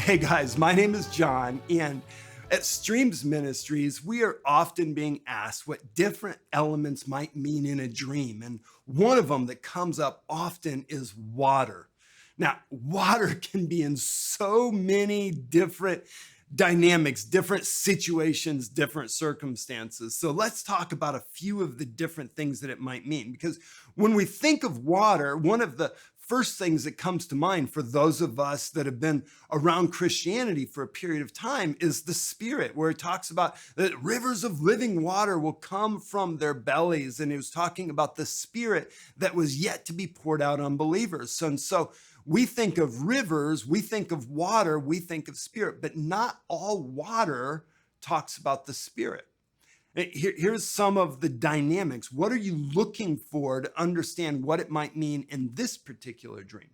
Hey guys, my name is John, and at Streams Ministries, we are often being asked what different elements might mean in a dream. And one of them that comes up often is water. Now, water can be in so many different dynamics, different situations, different circumstances. So let's talk about a few of the different things that it might mean. Because when we think of water, one of the first things that comes to mind for those of us that have been around Christianity for a period of time is the Spirit, where it talks about that rivers of living water will come from their bellies. And he was talking about the Spirit that was yet to be poured out on believers. And so we think of rivers, we think of water, we think of Spirit, but not all water talks about the Spirit. Here's some of the dynamics. What are you looking for to understand what it might mean in this particular dream?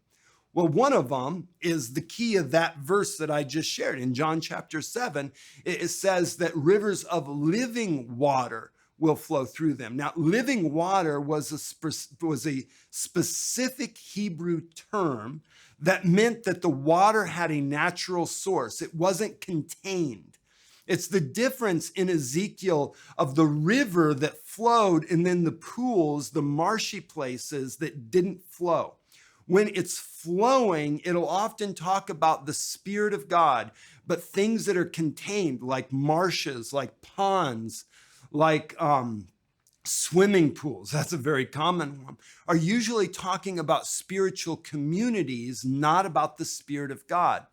Well, one of them is the key of that verse that I just shared in John chapter 7. It says that rivers of living water will flow through them. Now, living water was a specific Hebrew term that meant that the water had a natural source. It wasn't contained. It's the difference in Ezekiel of the river that flowed and then the pools, the marshy places that didn't flow. When it's flowing, it'll often talk about the Spirit of God, but things that are contained, like marshes, like ponds, like swimming pools, that's a very common one, are usually talking about spiritual communities, not about the Spirit of God.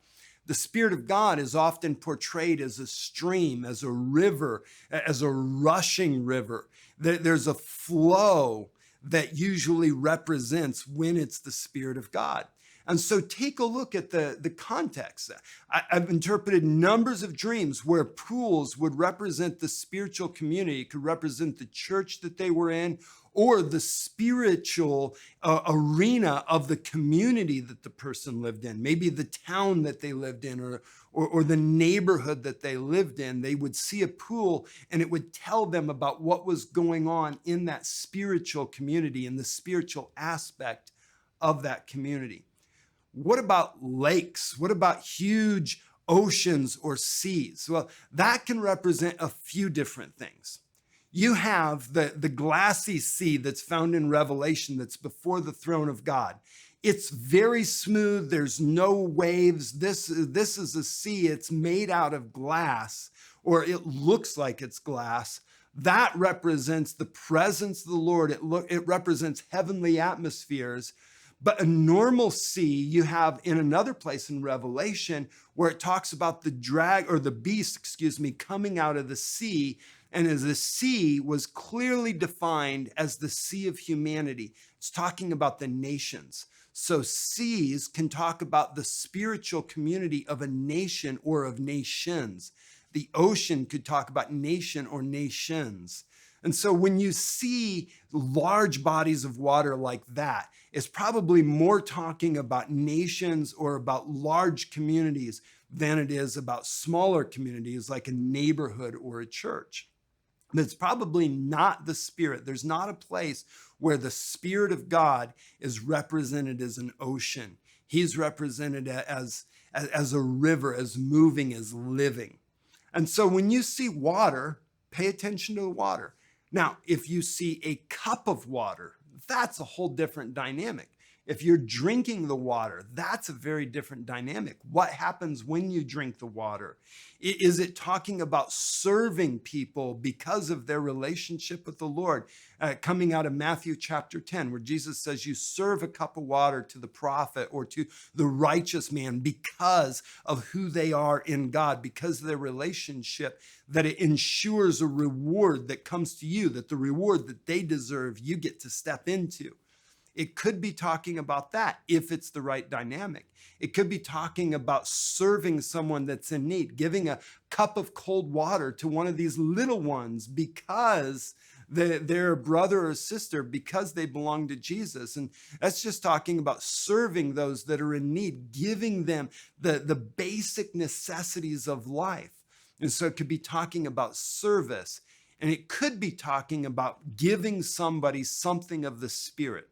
The Spirit of God is often portrayed as a stream, as a river, as a rushing river. There's a flow that usually represents when it's the Spirit of God. And so take a look at the context. I've interpreted numbers of dreams where pools would represent the spiritual community. It could represent the church that they were in or the spiritual arena of the community that the person lived in, maybe the town that they lived in or the neighborhood that they lived in. They would see a pool and it would tell them about what was going on in that spiritual community and the spiritual aspect of that community. What about lakes? What about huge oceans or seas? Well, that can represent a few different things. You have the glassy sea that's found in Revelation that's before the throne of God. It's very smooth. There's no waves. This is a sea. It's made out of glass, or it looks like it's glass. That represents the presence of the Lord. It represents heavenly atmospheres. But a normal sea you have in another place in Revelation where it talks about the beast, coming out of the sea. And as the sea was clearly defined as the sea of humanity. It's talking about the nations. So seas can talk about the spiritual community of a nation or of nations. The ocean could talk about nation or nations. And so when you see large bodies of water like that, it's probably more talking about nations or about large communities than it is about smaller communities like a neighborhood or a church. But it's probably not the Spirit. There's not a place where the Spirit of God is represented as an ocean. He's represented as a river, as moving, as living. And so when you see water, pay attention to the water. Now, if you see a cup of water, that's a whole different dynamic. If you're drinking the water, that's a very different dynamic. What happens when you drink the water? Is it talking about serving people because of their relationship with the Lord? Coming out of Matthew chapter 10, where Jesus says you serve a cup of water to the prophet or to the righteous man because of who they are in God, because of their relationship, that it ensures a reward that comes to you, that the reward that they deserve, you get to step into. It could be talking about that if it's the right dynamic. It could be talking about serving someone that's in need, giving a cup of cold water to one of these little ones because they're a brother or sister, because they belong to Jesus. And that's just talking about serving those that are in need, giving them the basic necessities of life. And so it could be talking about service, and it could be talking about giving somebody something of the Spirit.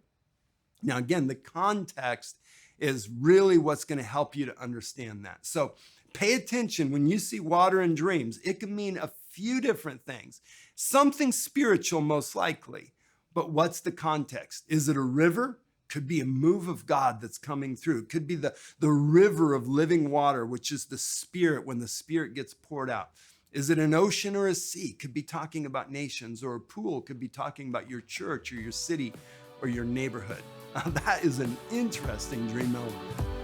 Now, again, the context is really what's going to help you to understand that. So pay attention when you see water in dreams. It can mean a few different things. Something spiritual, most likely. But what's the context? Is it a river? Could be a move of God that's coming through. It could be the river of living water, which is the Spirit when the Spirit gets poured out. Is it an ocean or a sea? Could be talking about nations, or a pool could be talking about your church or your city or your neighborhood. That is an interesting dream element.